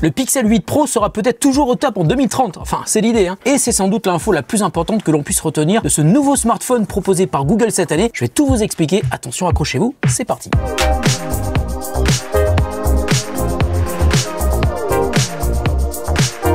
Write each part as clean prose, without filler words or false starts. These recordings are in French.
Le Pixel 8 Pro sera peut-être toujours au top en 2030, enfin c'est l'idée, hein. Et c'est sans doute l'info la plus importante que l'on puisse retenir de ce nouveau smartphone proposé par Google cette année. Je vais tout vous expliquer, attention, accrochez-vous, c'est parti.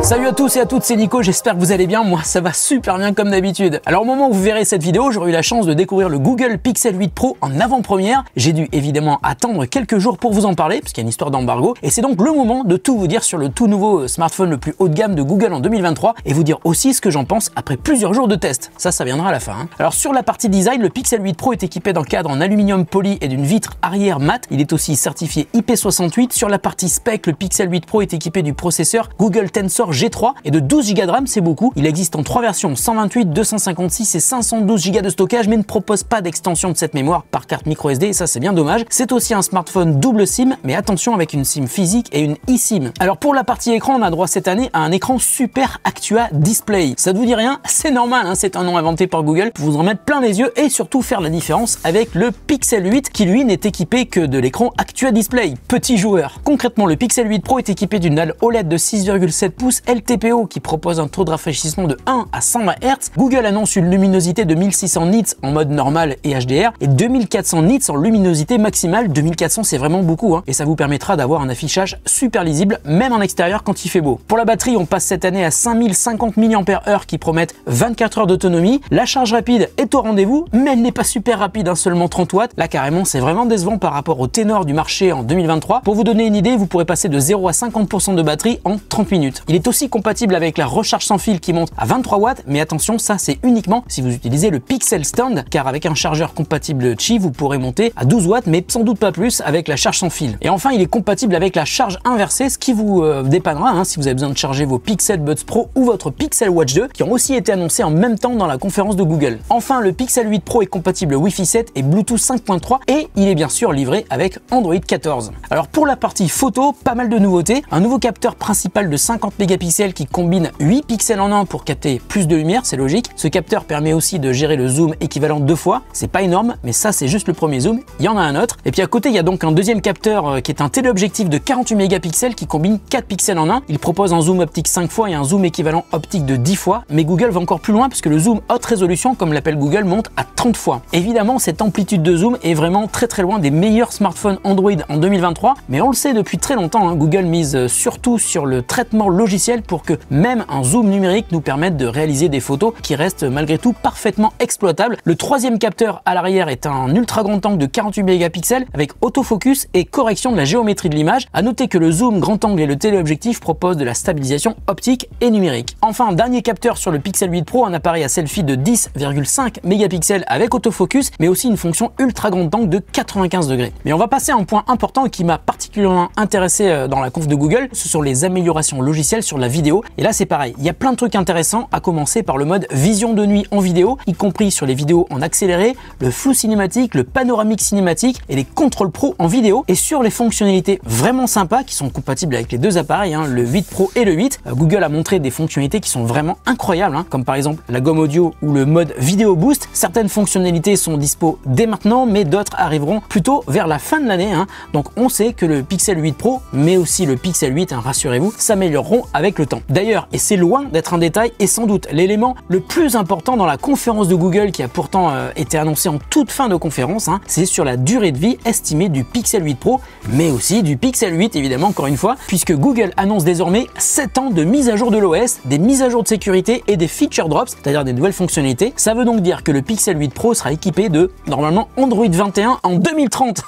Salut à tous et à toutes, c'est Nico, j'espère que vous allez bien, moi ça va super bien comme d'habitude. Alors au moment où vous verrez cette vidéo, j'aurai eu la chance de découvrir le Google Pixel 8 Pro en avant-première. J'ai dû évidemment attendre quelques jours pour vous en parler, parce qu'il y a une histoire d'embargo, et c'est donc le moment de tout vous dire sur le tout nouveau smartphone le plus haut de gamme de Google en 2023, et vous dire aussi ce que j'en pense après plusieurs jours de test. Ça viendra à la fin, hein. Alors sur la partie design, le Pixel 8 Pro est équipé d'un cadre en aluminium poli et d'une vitre arrière mat. Il est aussi certifié IP68. Sur la partie spec, le Pixel 8 Pro est équipé du processeur Google Tensor G3 et de 12 Go de RAM, c'est beaucoup. Il existe en 3 versions, 128, 256 et 512 Go de stockage, mais ne propose pas d'extension de cette mémoire par carte micro SD, et ça c'est bien dommage. C'est aussi un smartphone double SIM, mais attention avec une SIM physique et une eSIM. Alors pour la partie écran, on a droit cette année à un écran Super Actua Display. Ça ne vous dit rien? C'est normal, hein, c'est un nom inventé par Google pour vous en mettre plein les yeux et surtout faire la différence avec le Pixel 8 qui lui n'est équipé que de l'écran Actua Display. Petit joueur. Concrètement, le Pixel 8 Pro est équipé d'une dalle OLED de 6,7 pouces LTPO qui propose un taux de rafraîchissement de 1 à 120 Hz. Google annonce une luminosité de 1600 nits en mode normal et HDR et 2400 nits en luminosité maximale. 2400 c'est vraiment beaucoup, hein, et ça vous permettra d'avoir un affichage super lisible même en extérieur quand il fait beau. Pour la batterie, on passe cette année à 5050 mAh qui promettent 24 heures d'autonomie. La charge rapide est au rendez-vous, mais elle n'est pas super rapide, hein, seulement 30 watts. Là carrément c'est vraiment décevant par rapport au ténor du marché en 2023. Pour vous donner une idée, vous pourrez passer de 0 à 50% de batterie en 30 minutes. Il est aussi compatible avec la recharge sans fil qui monte à 23 watts, mais attention, ça c'est uniquement si vous utilisez le Pixel Stand, car avec un chargeur compatible Qi, vous pourrez monter à 12 watts, mais sans doute pas plus avec la charge sans fil. Et enfin, il est compatible avec la charge inversée, ce qui vous dépannera, hein, si vous avez besoin de charger vos Pixel Buds Pro ou votre Pixel Watch 2, qui ont aussi été annoncés en même temps dans la conférence de Google. Enfin, le Pixel 8 Pro est compatible Wi-Fi 7 et Bluetooth 5.3, et il est bien sûr livré avec Android 14. Alors pour la partie photo, pas mal de nouveautés. Un nouveau capteur principal de 50 mégapixels qui combine 8 pixels en 1 pour capter plus de lumière, c'est logique. Ce capteur permet aussi de gérer le zoom équivalent 2 fois. C'est pas énorme, mais ça c'est juste le premier zoom. Il y en a un autre. Et puis à côté, il y a donc un deuxième capteur qui est un téléobjectif de 48 mégapixels qui combine 4 pixels en 1. Il propose un zoom optique 5 fois et un zoom équivalent optique de 10 fois. Mais Google va encore plus loin puisque le zoom haute résolution, comme l'appelle Google, monte à 30 fois. Évidemment, cette amplitude de zoom est vraiment très loin des meilleurs smartphones Android en 2023. Mais on le sait depuis très longtemps, hein, Google mise surtout sur le traitement logiciel pour que même un zoom numérique nous permette de réaliser des photos qui restent malgré tout parfaitement exploitables. Le troisième capteur à l'arrière est un ultra grand angle de 48 mégapixels avec autofocus et correction de la géométrie de l'image. À noter que le zoom grand angle et le téléobjectif proposent de la stabilisation optique et numérique. Enfin, dernier capteur sur le Pixel 8 Pro, un appareil à selfie de 10,5 mégapixels avec autofocus, mais aussi une fonction ultra grand angle de 95 degrés. Mais on va passer à un point important qui m'a particulièrement intéressé dans la conf de Google, ce sont les améliorations logicielles sur la vidéo. Et là c'est pareil, il y a plein de trucs intéressants, à commencer par le mode vision de nuit en vidéo, y compris sur les vidéos en accéléré, le flou cinématique, le panoramique cinématique et les contrôles pro en vidéo. Et sur les fonctionnalités vraiment sympas qui sont compatibles avec les deux appareils, hein, le 8 Pro et le 8, Google a montré des fonctionnalités qui sont vraiment incroyables, hein, comme par exemple la gomme audio ou le mode vidéo boost. Certaines fonctionnalités sont dispo dès maintenant, mais d'autres arriveront plutôt vers la fin de l'année, hein. Donc on sait que le Pixel 8 Pro, mais aussi le Pixel 8, hein, rassurez-vous, s'amélioreront avec le temps. D'ailleurs, et c'est loin d'être un détail et sans doute l'élément le plus important dans la conférence de Google qui a pourtant été annoncé en toute fin de conférence, hein, c'est sur la durée de vie estimée du Pixel 8 Pro, mais aussi du Pixel 8 évidemment, encore une fois, puisque Google annonce désormais 7 ans de mise à jour de l'OS, des mises à jour de sécurité et des feature drops, c'est-à-dire des nouvelles fonctionnalités. Ça veut donc dire que le Pixel 8 Pro sera équipé de normalement Android 21 en 2030.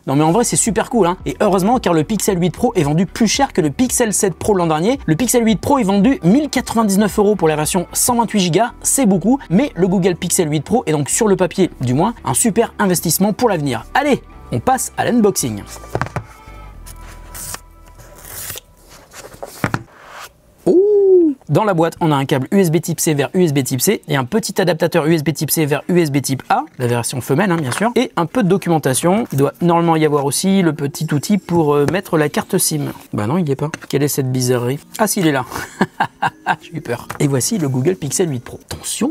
Non mais en vrai c'est super cool, hein. Et heureusement, car le Pixel 8 Pro est vendu plus cher que le Pixel 7 Pro l'an dernier. Le Pixel 8 Pro est vendu 1099 € pour la version 128 Go, c'est beaucoup, mais le Google Pixel 8 Pro est donc sur le papier du moins un super investissement pour l'avenir. Allez, on passe à l'unboxing. Dans la boîte, on a un câble USB type C vers USB type C et un petit adaptateur USB type C vers USB type A, la version femelle, hein, bien sûr, et un peu de documentation. Il doit normalement y avoir aussi le petit outil pour mettre la carte SIM. Bah non, il n'y est pas. Quelle est cette bizarrerie? Ah si, il est là. J'ai eu peur. Et voici le Google Pixel 8 Pro. Attention!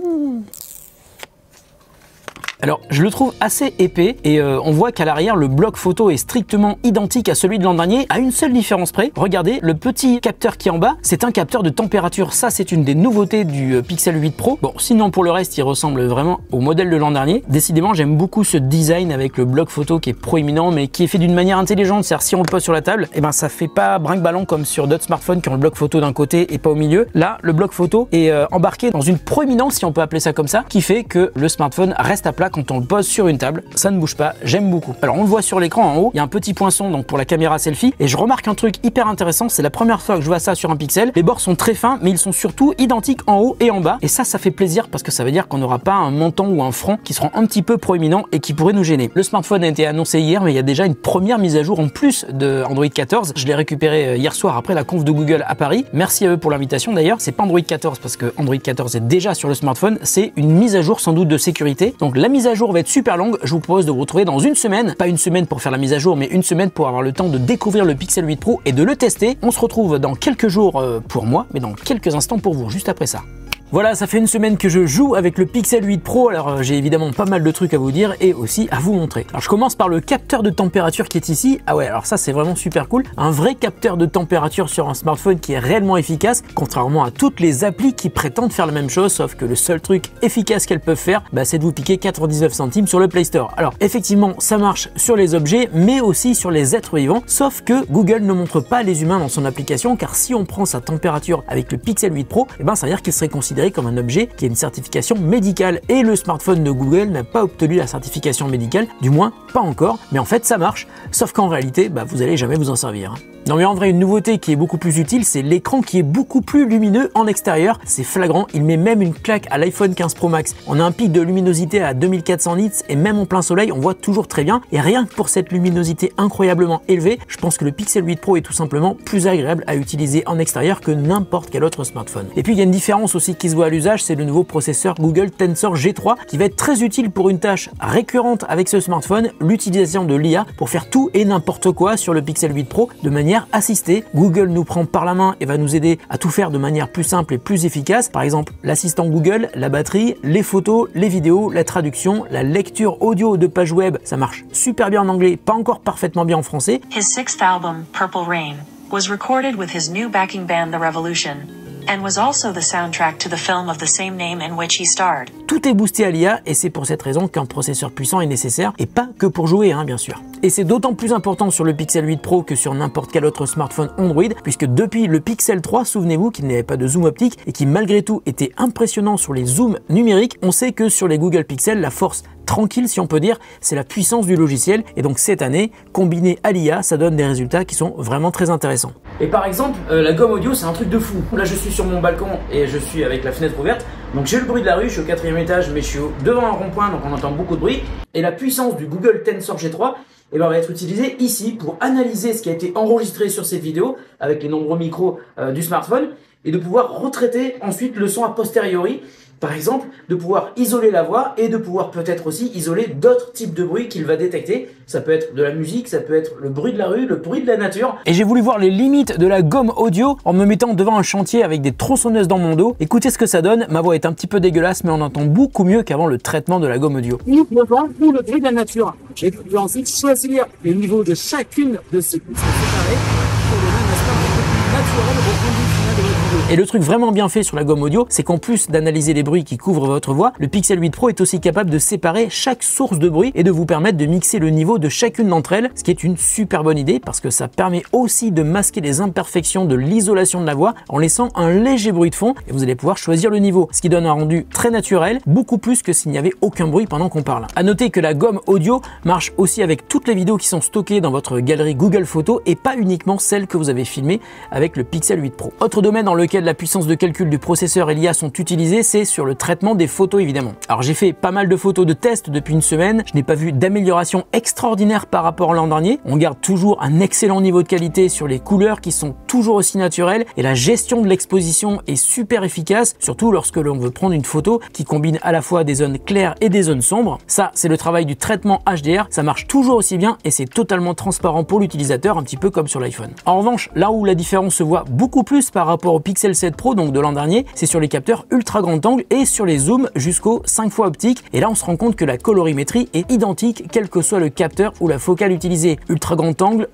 Alors je le trouve assez épais et on voit qu'à l'arrière le bloc photo est strictement identique à celui de l'an dernier, à une seule différence près. Regardez, le petit capteur qui est en bas, c'est un capteur de température. Ça, c'est une des nouveautés du Pixel 8 Pro. Bon, sinon pour le reste, il ressemble vraiment au modèle de l'an dernier. Décidément, j'aime beaucoup ce design avec le bloc photo qui est proéminent, mais qui est fait d'une manière intelligente. C'est-à-dire si on le pose sur la table, et ben ça fait pas brinque-ballon comme sur d'autres smartphones qui ont le bloc photo d'un côté et pas au milieu. Là, le bloc photo est embarqué dans une proéminence, si on peut appeler ça comme ça, qui fait que le smartphone reste à plat quand on le pose sur une table. Ça ne bouge pas, j'aime beaucoup. Alors on le voit sur l'écran en haut, il y a un petit poinçon donc pour la caméra selfie, et je remarque un truc hyper intéressant, c'est la première fois que je vois ça sur un Pixel. Les bords sont très fins, mais ils sont surtout identiques en haut et en bas, et ça fait plaisir parce que ça veut dire qu'on n'aura pas un menton ou un front qui seront un petit peu proéminents et qui pourrait nous gêner. Le smartphone a été annoncé hier, mais il y a déjà une première mise à jour en plus de Android 14. Je l'ai récupéré hier soir après la conf de Google à Paris. Merci à eux pour l'invitation d'ailleurs. C'est pas Android 14 parce que Android 14 est déjà sur le smartphone, c'est une mise à jour sans doute de sécurité. Donc la mise à jour va être super longue. Je vous propose de vous retrouver dans une semaine, pas une semaine pour faire la mise à jour, mais une semaine pour avoir le temps de découvrir le Pixel 8 Pro et de le tester. On se retrouve dans quelques jours pour moi, mais dans quelques instants pour vous, juste après ça. Voilà, ça fait une semaine que je joue avec le Pixel 8 Pro, alors j'ai évidemment pas mal de trucs à vous dire et aussi à vous montrer. Alors je commence par le capteur de température qui est ici. Ah ouais, alors ça c'est vraiment super cool. Un vrai capteur de température sur un smartphone qui est réellement efficace, contrairement à toutes les applis qui prétendent faire la même chose, sauf que le seul truc efficace qu'elles peuvent faire, c'est de vous piquer 99 centimes sur le Play Store. Alors effectivement, ça marche sur les objets, mais aussi sur les êtres vivants, sauf que Google ne montre pas les humains dans son application, car si on prend sa température avec le Pixel 8 Pro, ça veut dire qu'il serait considéré comme un objet qui a une certification médicale, et le smartphone de Google n'a pas obtenu la certification médicale, du moins pas encore, mais en fait ça marche, sauf qu'en réalité vous allez jamais vous en servir. Non mais en vrai, une nouveauté qui est beaucoup plus utile, c'est l'écran qui est beaucoup plus lumineux en extérieur. C'est flagrant, il met même une claque à l'iPhone 15 Pro Max. On a un pic de luminosité à 2400 nits et même en plein soleil, on voit toujours très bien. Et rien que pour cette luminosité incroyablement élevée, je pense que le Pixel 8 Pro est tout simplement plus agréable à utiliser en extérieur que n'importe quel autre smartphone. Et puis il y a une différence aussi qui se voit à l'usage, c'est le nouveau processeur Google Tensor G3 qui va être très utile pour une tâche récurrente avec ce smartphone, l'utilisation de l'IA pour faire tout et n'importe quoi sur le Pixel 8 Pro de manière assistée. Google nous prend par la main et va nous aider à tout faire de manière plus simple et plus efficace. Par exemple, l'assistant Google, la batterie, les photos, les vidéos, la traduction, la lecture audio de pages web. Ça marche super bien en anglais, pas encore parfaitement bien en français. His sixth album, Purple Rain, was recorded with his new backing band The Revolution, and was also the soundtrack to the film of the same name in which he starred. Tout est boosté à l'IA et c'est pour cette raison qu'un processeur puissant est nécessaire et pas que pour jouer, bien sûr. Et c'est d'autant plus important sur le Pixel 8 Pro que sur n'importe quel autre smartphone Android, puisque depuis le Pixel 3, souvenez-vous qu'il n'y avait pas de zoom optique et qui malgré tout était impressionnant sur les zooms numériques. On sait que sur les Google Pixel, la force tranquille, si on peut dire, c'est la puissance du logiciel. Et donc cette année, combiné à l'IA, ça donne des résultats qui sont vraiment très intéressants. Et par exemple, la gomme audio, c'est un truc de fou. Là, je suis sur mon balcon et je suis avec la fenêtre ouverte. Donc j'ai le bruit de la rue, je suis au 4e étage, mais je suis devant un rond-point, donc on entend beaucoup de bruit. Et la puissance du Google Tensor G3 va être utilisée ici pour analyser ce qui a été enregistré sur cette vidéo avec les nombreux micros du smartphone et de pouvoir retraiter ensuite le son a posteriori. Par exemple, de pouvoir isoler la voix et de pouvoir peut-être aussi isoler d'autres types de bruits qu'il va détecter. Ça peut être de la musique, ça peut être le bruit de la rue, le bruit de la nature. Et j'ai voulu voir les limites de la gomme audio en me mettant devant un chantier avec des tronçonneuses dans mon dos. Écoutez ce que ça donne. Ma voix est un petit peu dégueulasse, mais on entend beaucoup mieux qu'avant le traitement de la gomme audio. Le vent ou le bruit de la nature. Et puis je vais ensuite choisir les niveaux de chacune de ces pistes séparées pour donner un aspect un peu plus naturel au rendu final de votre vidéo. Et le truc vraiment bien fait sur la gomme audio, c'est qu'en plus d'analyser les bruits qui couvrent votre voix, le Pixel 8 Pro est aussi capable de séparer chaque source de bruit et de vous permettre de mixer le niveau de chacune d'entre elles, ce qui est une super bonne idée parce que ça permet aussi de masquer les imperfections de l'isolation de la voix en laissant un léger bruit de fond et vous allez pouvoir choisir le niveau, ce qui donne un rendu très naturel, beaucoup plus que s'il n'y avait aucun bruit pendant qu'on parle. À noter que la gomme audio marche aussi avec toutes les vidéos qui sont stockées dans votre galerie Google Photos et pas uniquement celles que vous avez filmées avec le Pixel 8 Pro. Autre domaine dans lequel la puissance de calcul du processeur et l'IA sont utilisées, c'est sur le traitement des photos évidemment. Alors j'ai fait pas mal de photos de test depuis une semaine, je n'ai pas vu d'amélioration extraordinaire par rapport à l'an dernier. On garde toujours un excellent niveau de qualité sur les couleurs qui sont toujours aussi naturelles et la gestion de l'exposition est super efficace, surtout lorsque l'on veut prendre une photo qui combine à la fois des zones claires et des zones sombres. Ça, c'est le travail du traitement HDR, ça marche toujours aussi bien et c'est totalement transparent pour l'utilisateur, un petit peu comme sur l'iPhone. En revanche, là où la différence se voit beaucoup plus par rapport au Pixel Pixel 7 Pro, donc de l'an dernier, c'est sur les capteurs ultra grand angle et sur les zooms jusqu'au 5 fois optique. Et là, on se rend compte que la colorimétrie est identique, quel que soit le capteur ou la focale utilisée. Ultra grand angle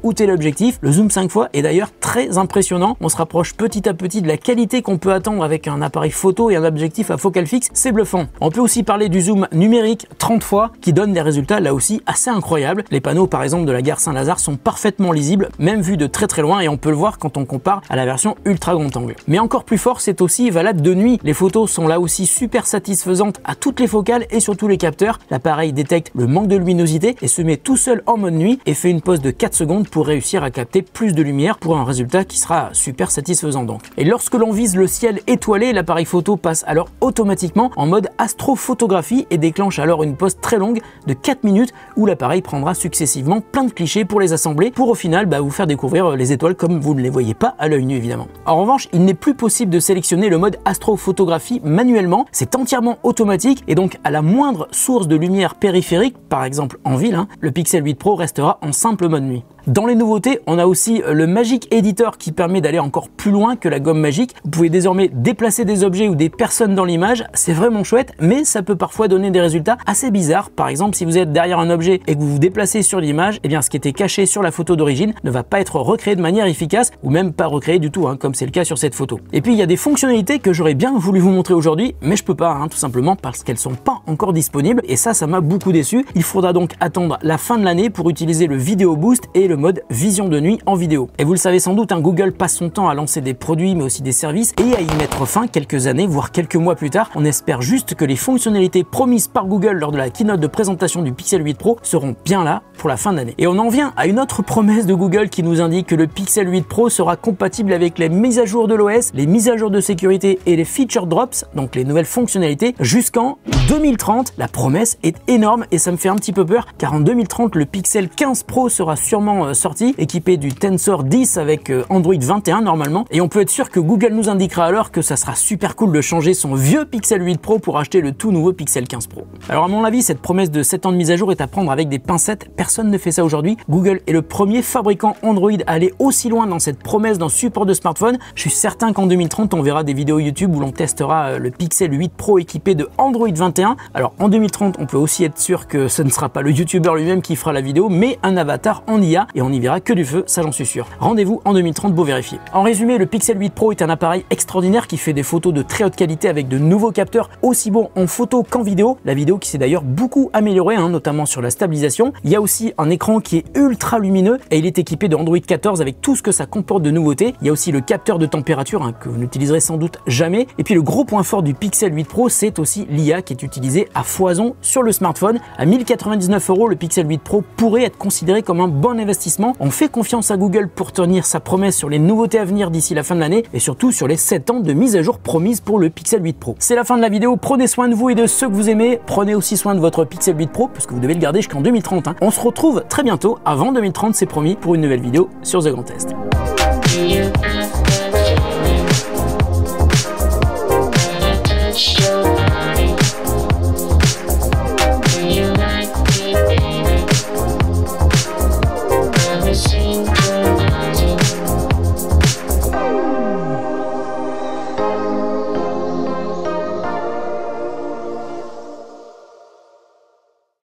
ou téléobjectif. Le zoom 5 fois est d'ailleurs très impressionnant. On se rapproche petit à petit de la qualité qu'on peut attendre avec un appareil photo et un objectif à focale fixe. C'est bluffant. On peut aussi parler du zoom numérique 30 fois qui donne des résultats là aussi assez incroyables. Les panneaux par exemple de la gare Saint-Lazare sont parfaitement lisibles, même vus de très très loin, et on peut le voir quand on compare à la version ultra grand angle. Mais encore plus fort, c'est aussi valable de nuit. Les photos sont là aussi super satisfaisantes à toutes les focales et sur tous les capteurs. L'appareil détecte le manque de luminosité et se met tout seul en mode nuit et fait une pause de 4 secondes pour réussir à capter plus de lumière pour un résultat qui sera super satisfaisant donc. Et lorsque l'on vise le ciel étoilé, l'appareil photo passe alors automatiquement en mode astrophotographie et déclenche alors une pause très longue de 4 minutes où l'appareil prendra successivement plein de clichés pour les assembler pour au final vous faire découvrir les étoiles comme vous ne les voyez pas à l'œil nu évidemment. En revanche, il n'est plus possible de sélectionner le mode astrophotographie manuellement, c'est entièrement automatique et donc à la moindre source de lumière périphérique, par exemple en ville, le Pixel 8 Pro restera en simple mode nuit. Dans les nouveautés, on a aussi le Magic Editor qui permet d'aller encore plus loin que la gomme magique. Vous pouvez désormais déplacer des objets ou des personnes dans l'image, c'est vraiment chouette, mais ça peut parfois donner des résultats assez bizarres. Par exemple, si vous êtes derrière un objet et que vous vous déplacez sur l'image, eh bien ce qui était caché sur la photo d'origine ne va pas être recréé de manière efficace ou même pas recréé du tout, comme c'est le cas sur cette photo. Et puis il y a des fonctionnalités que j'aurais bien voulu vous montrer aujourd'hui, mais je peux pas, tout simplement parce qu'elles sont pas encore disponibles et ça m'a beaucoup déçu. Il faudra donc attendre la fin de l'année pour utiliser le Video Boost et le mode vision de nuit en vidéo. Et vous le savez sans doute, Google passe son temps à lancer des produits mais aussi des services et à y mettre fin quelques années voire quelques mois plus tard. On espère juste que les fonctionnalités promises par Google lors de la keynote de présentation du Pixel 8 Pro seront bien là pour la fin de l'année. Et on en vient à une autre promesse de Google qui nous indique que le Pixel 8 Pro sera compatible avec les mises à jour de l'OS, les mises à jour de sécurité et les feature drops, donc les nouvelles fonctionnalités, jusqu'en 2030. La promesse est énorme et ça me fait un petit peu peur car en 2030 le Pixel 15 Pro sera sûrement sorti, équipé du Tensor 10 avec Android 21 normalement, et on peut être sûr que Google nous indiquera alors que ça sera super cool de changer son vieux Pixel 8 Pro pour acheter le tout nouveau Pixel 15 Pro. Alors à mon avis, cette promesse de 7 ans de mise à jour est à prendre avec des pincettes, personne ne fait ça aujourd'hui. Google est le premier fabricant Android à aller aussi loin dans cette promesse d'un support de smartphone. Je suis certain qu'en 2030 on verra des vidéos YouTube où l'on testera le Pixel 8 Pro équipé de Android 21. Alors en 2030 on peut aussi être sûr que ce ne sera pas le YouTuber lui-même qui fera la vidéo, mais un avatar en IA, et on y verra que du feu, ça j'en suis sûr. Rendez-vous en 2030 pour vérifier. En résumé, le Pixel 8 Pro est un appareil extraordinaire qui fait des photos de très haute qualité avec de nouveaux capteurs aussi bons en photo qu'en vidéo. La vidéo qui s'est d'ailleurs beaucoup améliorée, notamment sur la stabilisation. Il y a aussi un écran qui est ultra lumineux et il est équipé de Android 14 avec tout ce que ça comporte de nouveautés. Il y a aussi le capteur de température que vous n'utiliserez sans doute jamais. Et puis le gros point fort du Pixel 8 Pro, c'est aussi l'IA qui est utilisée à foison sur le smartphone. À 1099 €, le Pixel 8 Pro pourrait être considéré comme un bon investissement. On fait confiance à Google pour tenir sa promesse sur les nouveautés à venir d'ici la fin de l'année et surtout sur les 7 ans de mise à jour promise pour le Pixel 8 Pro. C'est la fin de la vidéo, prenez soin de vous et de ceux que vous aimez, prenez aussi soin de votre Pixel 8 Pro puisque vous devez le garder jusqu'en 2030. On se retrouve très bientôt, avant 2030 c'est promis, pour une nouvelle vidéo sur The Grand Test.